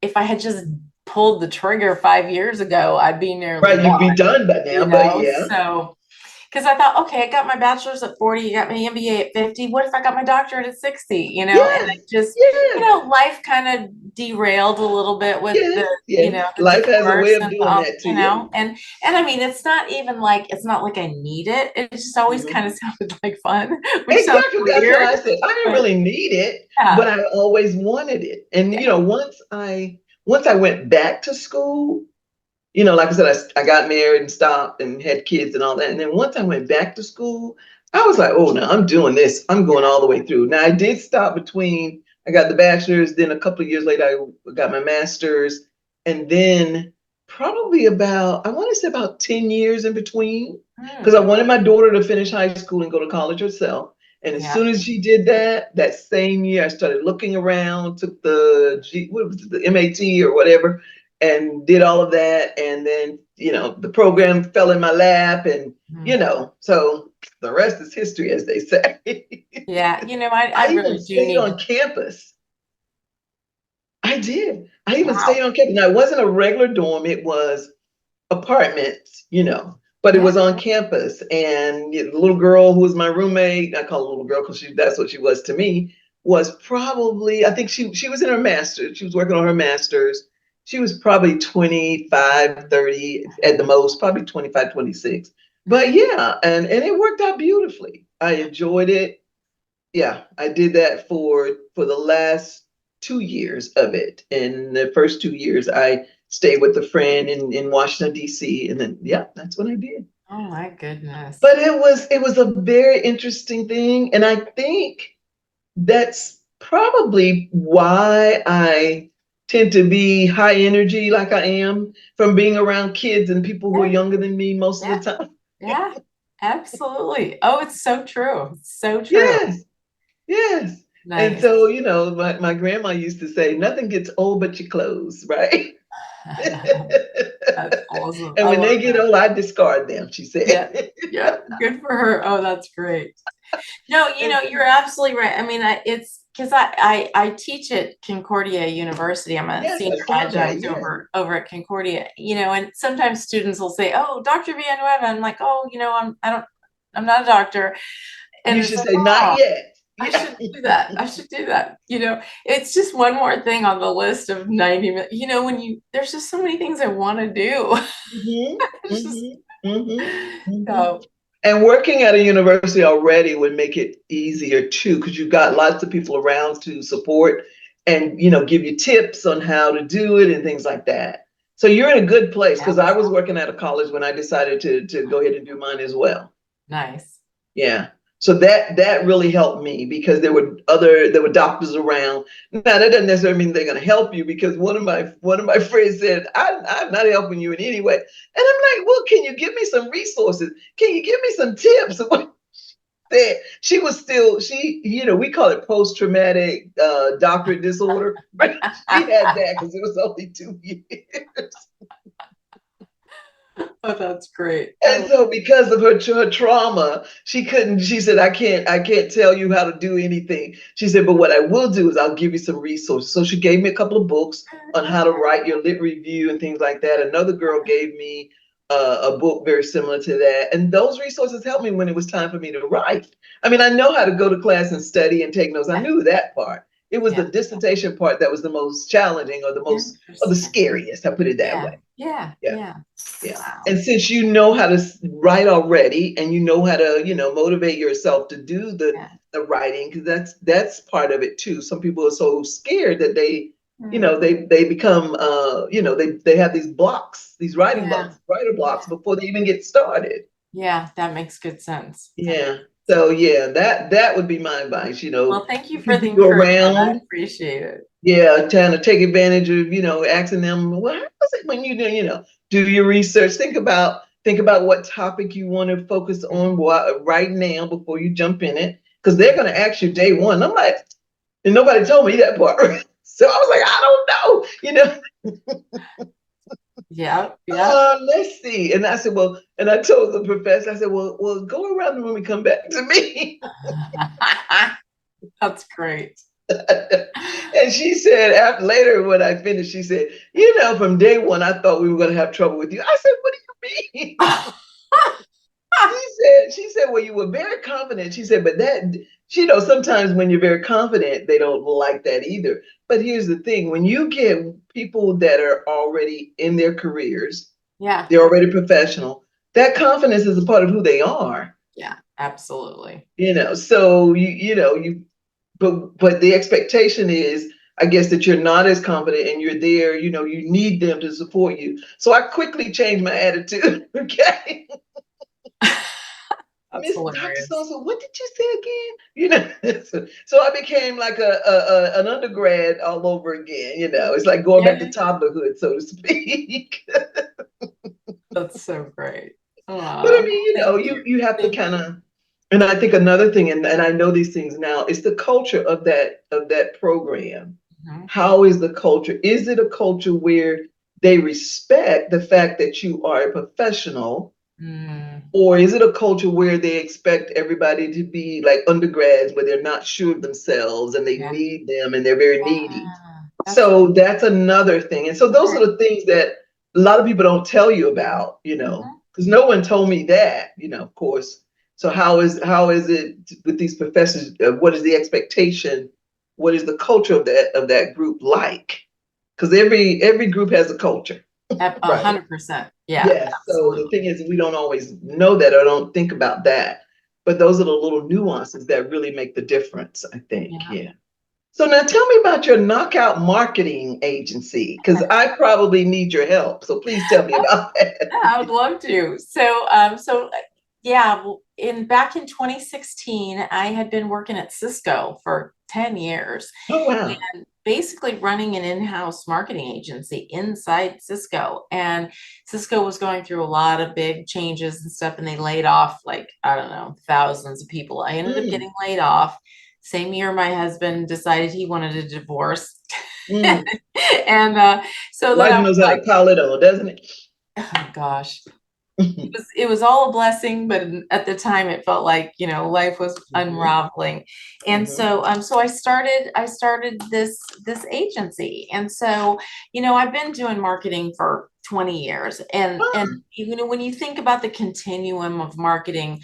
if I had just pulled the trigger 5 years ago, I'd be nearly right. You'd be done by now, but yeah. So, because I thought, okay, I got my bachelor's at 40, got my MBA at 50. What if I got my doctorate at 60? And I just, life kind of derailed a little bit with the life has a way of and, doing that to you. And I mean, it's not like I need it. It just always kind of sounded like fun. Exactly. That's what I said. I didn't really need it, but I always wanted it. And, once I went back to school, like I said, I got married and stopped and had kids and all that. And then once I went back to school, I was like, oh, no, I'm doing this. I'm going all the way through. Now, I did stop between, I got the bachelor's, then a couple of years later, I got my master's. And then probably about 10 years in between, because I wanted my daughter to finish high school and go to college herself. And as soon as she did that same year, I started looking around, took the MAT or whatever, and did all of that. And then, the program fell in my lap and, so the rest is history, as they say. Yeah. I really even stayed on campus. I did. I even stayed on campus. Now, it wasn't a regular dorm. It was apartments, but it was on campus. And the little girl who was my roommate, I call her a little girl because that's what she was to me, was probably, I think she was in her master's. She was working on her master's. She was probably 25, 30 at the most, probably 25, 26. But yeah, and it worked out beautifully. I enjoyed it. Yeah, I did that for the last 2 years of it. In the first 2 years, I stayed with a friend in Washington, D.C. And then, that's what I did. Oh, my goodness. But it was a very interesting thing. And I think that's probably why I tend to be high energy like I am from being around kids and people who are younger than me most of the time. Yeah, absolutely. Oh, it's so true. It's so true. Yes. Nice. And so, my grandma used to say, nothing gets old but your clothes, right? That's awesome. And when they get old, I discard them, she said. Yeah, good for her. Oh, that's great. No, you're absolutely right. I mean, it's because I teach at Concordia University. I'm a senior adjunct over at Concordia, and sometimes students will say, oh, Dr. Villanueva. I'm like, oh, I'm not a doctor. And you should say, not yet. I should do that. It's just one more thing on the list of 90 minutes. There's just so many things I want to do. So. And working at a university already would make it easier too, because you've got lots of people around to support and, give you tips on how to do it and things like that. So you're in a good place, because I was working at a college when I decided to go ahead and do mine as well. Nice. Yeah. So that really helped me, because there were doctors around. Now that doesn't necessarily mean they're going to help you, because one of my friends said, I'm not helping you in any way. And I'm like, well, can you give me some resources? Can you give me some tips? That she was still, we call it post-traumatic doctorate disorder, but she had that because it was only 2 years. Oh, that's great. And so because of her trauma, she said, I can't tell you how to do anything. She said, but what I will do is I'll give you some resources. So she gave me a couple of books on how to write your lit review and things like that. Another girl gave me a book very similar to that. And those resources helped me when it was time for me to write. I mean, I know how to go to class and study and take notes. I knew that part. It was the dissertation part that was the most challenging, or the scariest. I put it that way. Yeah. Wow. And since you know how to write already, and you know how to, motivate yourself to do the writing, because that's part of it too. Some people are so scared that they, they become, they have these blocks, these writer blocks before they even get started. Yeah, that makes good sense. Yeah. So that would be my advice. Well, thank you for the go encouragement. around. I appreciate it. Yeah, trying to take advantage of, asking them, well, how was it when you do your research? Think about what topic you want to focus on right now before you jump in it, because they're going to ask you day one. I'm like, and nobody told me that part. So I was like, I don't know, Yeah. Let's see. And I said, well, and I told the professor, I said, well, go around the room and come back to me. That's great. And she said, later when I finished, she said, from day one, I thought we were going to have trouble with you. I said, what do you mean? She said, well, you were very confident. She said, but that, sometimes when you're very confident, they don't like that either. But here's the thing, when you get people that are already in their careers, they're already professional, that confidence is a part of who they are. Yeah, absolutely. So but the expectation is, I guess, that you're not as confident, and you're there, you need them to support you. So I quickly changed my attitude. Okay. Miss Dr. So what did you say again? So I became like an undergrad all over again. It's like going back to toddlerhood, so to speak. That's so great. But I mean, you have to kind of, and I think another thing, and I know these things now, is the culture of that program. Mm-hmm. How is the culture? Is it a culture where they respect the fact that you are a professional? Or is it a culture where they expect everybody to be like undergrads, where they're not sure of themselves and they need them and they're very needy? So that's another thing. And so those are the things that a lot of people don't tell you about, because no one told me that, of course. So how is it with these professors? What is the expectation? What is the culture of that group like? Because every group has a culture. 100%. Yeah. Yes. So the thing is, we don't always know that or don't think about that. But those are the little nuances that really make the difference, I think. Yeah. So now tell me about your knockout marketing agency, because I probably need your help. So please tell me about that. I would love to. So, back in 2016, I had been working at Cisco for 10 years. Oh, wow. And basically running an in-house marketing agency inside Cisco. And Cisco was going through a lot of big changes and stuff, and they laid off thousands of people. I ended up getting laid off. Same year, my husband decided he wanted a divorce. And so life knows how to call it on, doesn't it? Oh gosh. It was all a blessing, but at the time it felt like, life was unraveling. And so I started this agency. And so, I've been doing marketing for 20 years. And when you think about the continuum of marketing,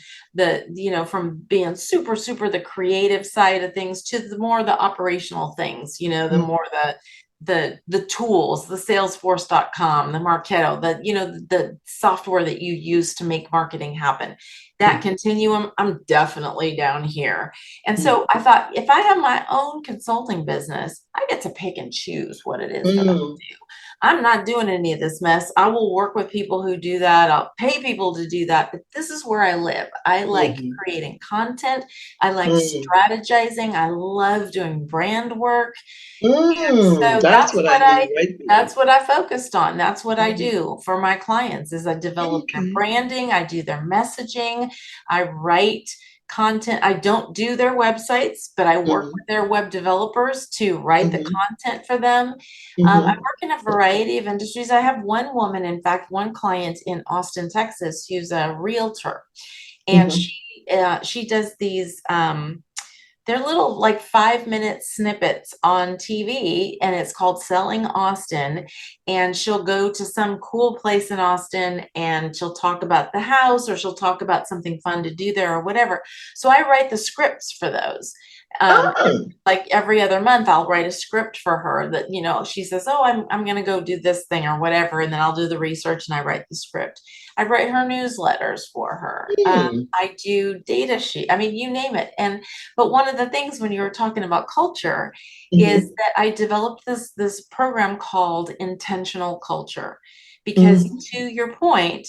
from being super, super the creative side of things to the more the operational things, the more the tools, the salesforce.com, the Marketo, the software that you use to make marketing happen, that continuum, I'm definitely down here. And so I thought, if I have my own consulting business, I get to pick and choose what it is that I do. I'm not doing any of this mess. I will work with people who do that. I'll pay people to do that. But this is where I live. I like Mhm. creating content. I like Mm. strategizing. I love doing brand work. And Mm. so That's what I need right there. that's what I focused on. That's what I Mhm. do for my clients is I develop their Okay. branding, I do their messaging, I write content. I don't do their websites, but I work Mhm. with their web developers to write the Mhm. content for them. I Mhm. work in a variety of industries. I have one woman, in fact, one client in Austin, Texas, who's a realtor, and Mhm. she does these they're little like 5-minute snippets on TV, and it's called Selling Austin. And she'll go to some cool place in Austin and she'll talk about the house, or she'll talk about something fun to do there or whatever. So I write the scripts for those. Oh. Like every other month, I'll write a script for her that, she says, oh, I'm going to go do this thing or whatever. And then I'll do the research and I write the script. I write her newsletters for her. Mm. I do data sheet. I mean, you name it. But one of the things when you were talking about culture is Mhm. that I developed this program called intentional culture, because Mhm. to your point,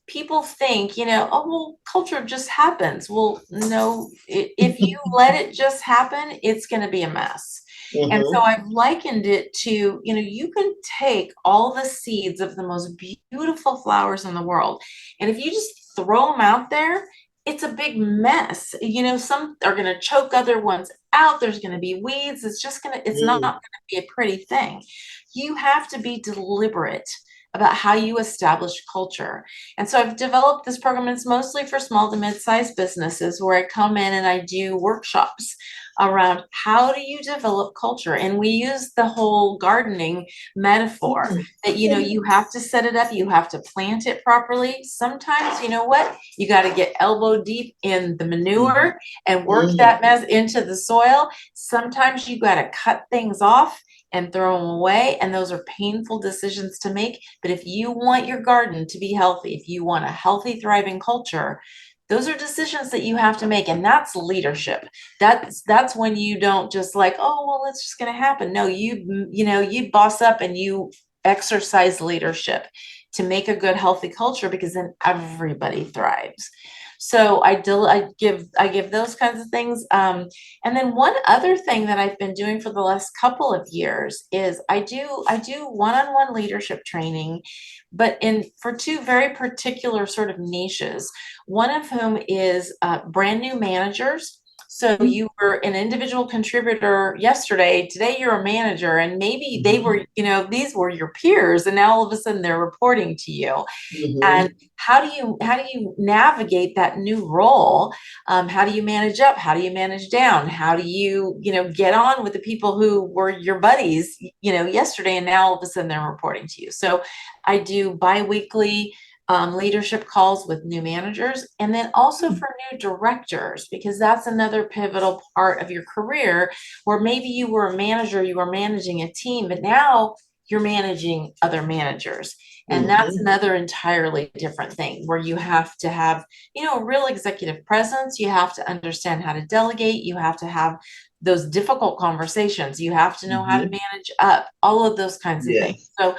people think, oh, well, culture just happens. Well, no, if you let it just happen, it's going to be a mess. And so Mhm. I've likened it to, you can take all the seeds of the most beautiful flowers in the world, and if you just throw them out there, it's a big mess. Some are going to choke other ones out. There's going to be weeds. It's not Mm. going to be a pretty thing. You have to be deliberate about how you establish culture. And so I've developed this program. It's mostly for small to mid-sized businesses, where I come in and I do workshops around how do you develop culture. And we use the whole gardening metaphor Mm. that, you have to set it up, you have to plant it properly. Sometimes, you know what? You got to get elbow deep in the Mhm. manure and work Mm. that mess into the soil. Sometimes you got to cut things off and throw them away. And those are painful decisions to make. But if you want your garden to be healthy, if you want a healthy, thriving culture, those are decisions that you have to make. And that's leadership. That's when you don't just like, oh, well, it's just going to happen. No, you boss up and you exercise leadership to make a good, healthy culture, because then everybody thrives. So I give those kinds of things. And then one other thing that I've been doing for the last couple of years is I do one-on-one leadership training, but in for two very particular sort of niches. One of whom is brand new managers. So you were an individual contributor yesterday. Today you're a manager, and maybe they Mhm. were, these were your peers, and now all of a sudden they're reporting to you. And Mhm. how do you navigate that new role? How do you manage up? How do you manage down? How do you get on with the people who were your buddies yesterday, and now all of a sudden they're reporting to you? So I do biweekly leadership calls with new managers, and then also for new directors, because that's another pivotal part of your career, where maybe you were a manager, you were managing a team, but now you're managing other managers. And that's Mhm. another entirely different thing, where you have to have, a real executive presence. You have to understand how to delegate. You have to have those difficult conversations. You have to know how to Mhm. manage up, all of those kinds of things. Yes. So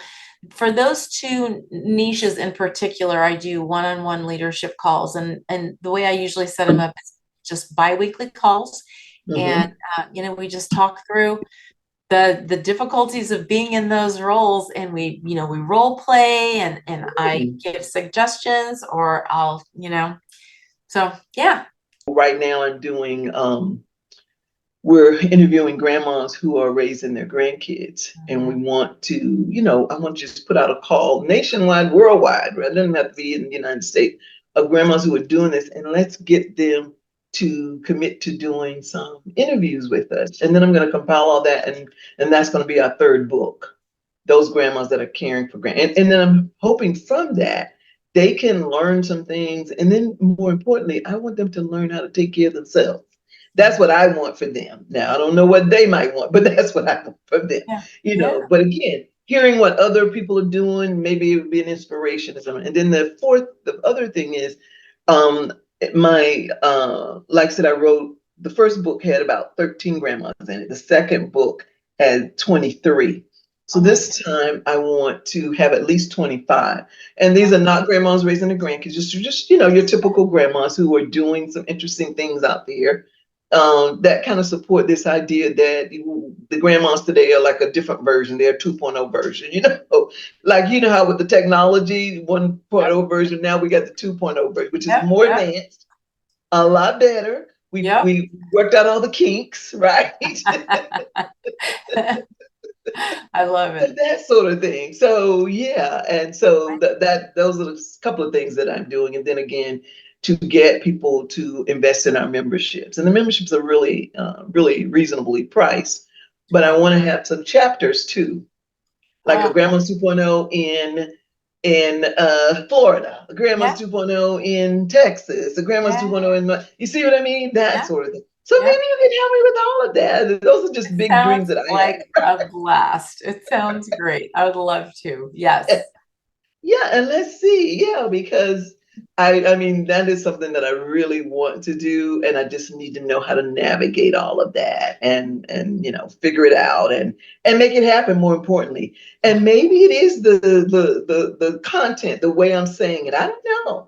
for those two niches in particular, I do one-on-one leadership calls, and the way I usually set them up is just biweekly calls. And Mhm. we just talk through the difficulties of being in those roles, and we role play, and I Mm. give suggestions, or I'll so yeah. Right now I'm doing we're interviewing grandmas who are raising their grandkids, and we Mhm. want to, I want to just put out a call nationwide, worldwide, rather than have to be in the United States, of grandmas who are doing this, and let's get them to commit to doing some interviews with us. And then I'm going to compile all that, and that's going to be our third book. Those grandmas that are caring for and then I'm hoping from that they can learn some things, and then more importantly, I want them to learn how to take care of themselves. That's what I want for them. Now, I don't know what they might want, but that's what I want for them. Yeah. Yeah. But again, hearing what other people are doing, maybe it would be an inspiration to someone. And then the other thing is, um, my like I said, I wrote the first book had about 13 grandmas in it. The second book had 23. So this time I want to have at least 25. And these are not grandmas raising their grandkids, just your typical grandmas who are doing some interesting things out there that kind of support this idea that the grandmas today are like a different version. They're a 2.0 version, like, how with the technology 1.0 version, now we got the 2.0 version, which is more advanced, a lot better. We worked out all the kinks, right? I love it. That sort of thing. So yeah, and so those are a couple of things that I'm doing, and then again, to get people to invest in our memberships, and the memberships are really, really reasonably priced. But I want to have some chapters too, like a Grandma's 2.0 in Florida, a Grandma's 2.0 in Texas, a Grandma's 2.0 in you see what I mean? That sort of thing. So maybe you can help me with all of that. Those are just big dreams that I have. Like a blast. It sounds great. I would love to. Yes. Yeah, and let's see. Yeah, because I mean that is something that I really want to do, and I just need to know how to navigate all of that and figure it out and make it happen, more importantly. And maybe it is the content, the way I'm saying it. I don't know.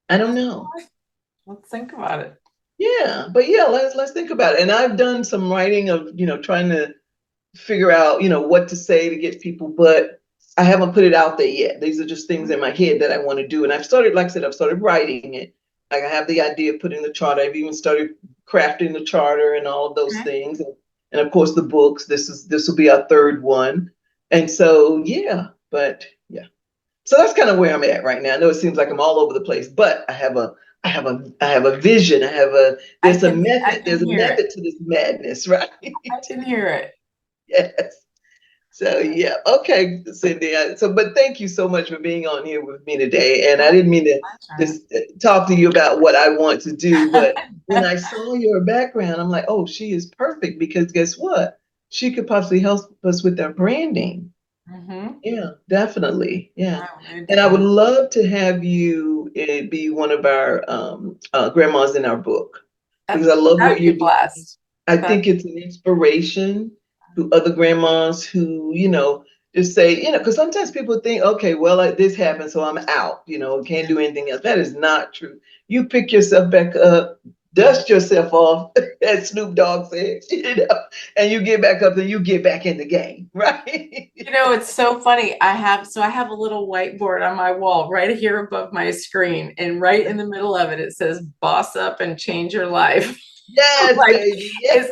I don't know. Let's think about it. Yeah, but yeah, let's think about it. And I've done some writing of, trying to figure out, what to say to get people, but I haven't put it out there yet. These are just things in my head that I want to do. And I've started, like I said, I've started writing it. Like I have the idea of putting the charter. I've even started crafting the charter and all of those things. And of course the books, this will be our third one. And so, yeah, but yeah. So that's kind of where I'm at right now. I know it seems like I'm all over the place, but I have a vision. There's a method to this madness, right? I can hear it. Yes. So yeah, okay, Cindy. But thank you so much for being on here with me today. And I didn't mean to just talk to you about what I want to do, but when I saw your background, I'm like, oh, she is perfect, because guess what? She could possibly help us with our branding. Yeah, definitely. Yeah, and I would love to have you be one of our grandmas in our book, because I love what you're doing. I think it's an inspiration to other grandmas who, just say, because sometimes people think, okay, well, like this happened, so I'm out, can't do anything else. That is not true. You pick yourself back up, dust yourself off, as Snoop Dogg said, and you get back up and you get back in the game, right? It's so funny. I have a little whiteboard on my wall right here above my screen, and right in the middle of it, it says "Boss up and change your life." Yes, baby. Yes.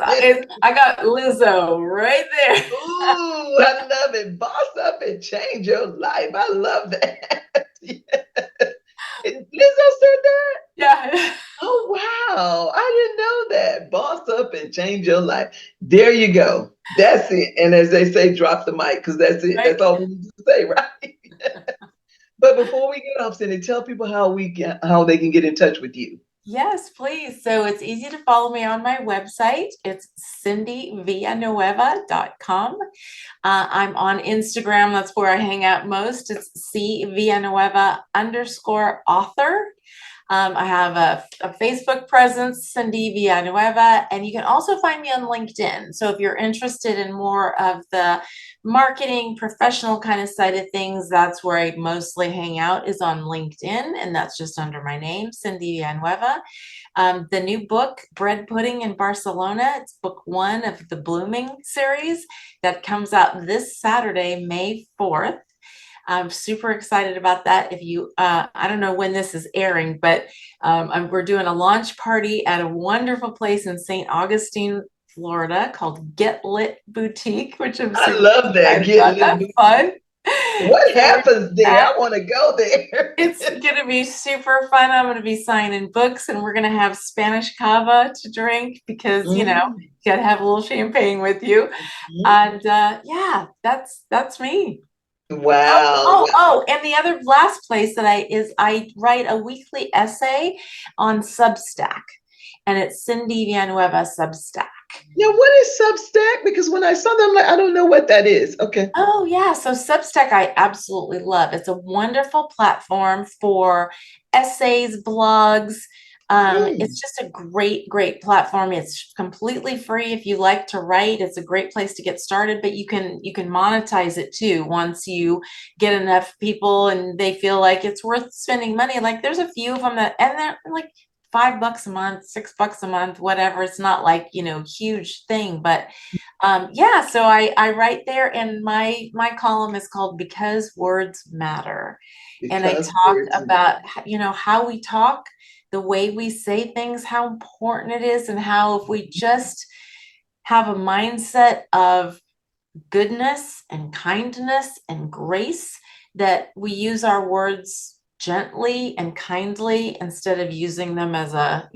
I got Lizzo right there. Ooh, I love it. Boss up and change your life. I love that. Yeah. Lizzo said that? Yeah. Oh, wow. I didn't know that. Boss up and change your life. There you go. That's it. And as they say, drop the mic, because that's it. Right? That's all we need to say, right? But before we get off, Cindy, tell people how they can get in touch with you. Yes, please. So it's easy to follow me on my website. It's cindyvillanueva.com. I'm on Instagram. That's where I hang out most. It's cvillanueva_author. I have a Facebook presence, Cindy Villanueva, and you can also find me on LinkedIn. So if you're interested in more of the marketing, professional kind of side of things, that's where I mostly hang out, is on LinkedIn, and that's just under my name, Cindy Villanueva. The new book, Bread Pudding in Barcelona, it's book 1 of the Blooming series that comes out this Saturday, May 4th. I'm super excited about that. If you, I don't know when this is airing, but we're doing a launch party at a wonderful place in St. Augustine, Florida, called Get Lit Boutique, which I love that. Get Lit Boutique. Fun. What happens there? I want to go there. It's going to be super fun. I'm going to be signing books, and we're going to have Spanish cava to drink, because, you got to have a little champagne with you. And yeah, that's me. Wow. Oh, and the other last place that I write a weekly essay on Substack, and it's Cindy Villanueva Substack. Now, what is Substack? Because when I saw them, I don't know what that is. Okay. Oh, yeah. So Substack, I absolutely love. It's a wonderful platform for essays, blogs, It's just a great platform. It's completely free. If you like to write, it's a great place to get started, but you can monetize it too once you get enough people and they feel like it's worth spending money. Like there's a few of them and they're like $5 a month, $6 a month, whatever. It's not like, huge thing, but so I write there, and my column is called Because Words Matter. And I talk about, how we talk, the way we say things, how important it is, and how if we just have a mindset of goodness and kindness and grace, that we use our words gently and kindly instead of using them as a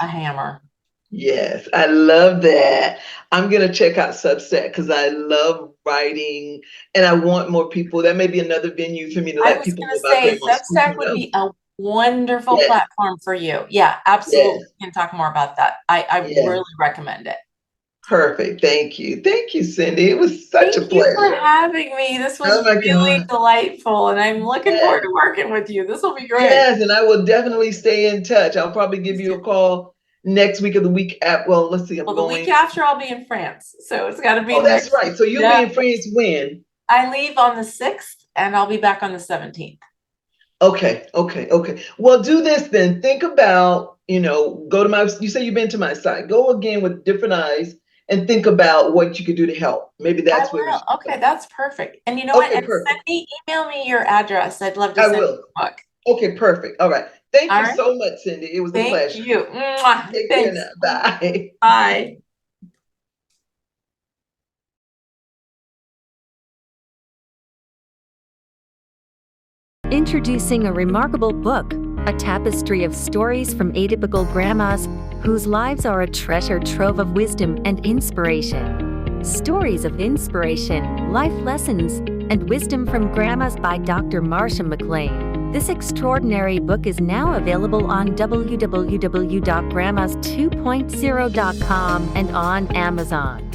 hammer. Yes, I love that. I'm going to check out Substack because I love writing and I want more people. That may be another venue for me to let people know about Grandma's School. Substack would be a wonderful platform for you. Yeah, absolutely. We can talk more about that. I really recommend it. Perfect. Thank you. Thank you, Cindy. It was such a pleasure. Thank you for having me. This was really delightful, and I'm looking forward to working with you. This will be great. Yes, and I will definitely stay in touch. I'll probably give you a call next week or the week after. Well, let's see. The week after I'll be in France, so it's got to be. Oh, that's right. So you'll be in France when? I leave on the 6th, and I'll be back on the 17th. Okay. Well, do this then. Think about, go to you say you've been to my site. Go again with different eyes and think about what you could do to help. Maybe that's where. Okay, that's perfect. And you know what? And email me your address. I'd love to send you a book. Okay, perfect. All right. Thank you so much, Cindy. It was a pleasure. Thank you. Take care now. Bye. Bye. Introducing a remarkable book, a tapestry of stories from atypical grandmas whose lives are a treasure trove of wisdom and inspiration. Stories of inspiration, life lessons, and wisdom from grandmas by Dr. Marsha McLean. This extraordinary book is now available on www.grandmas2.0.com and on Amazon.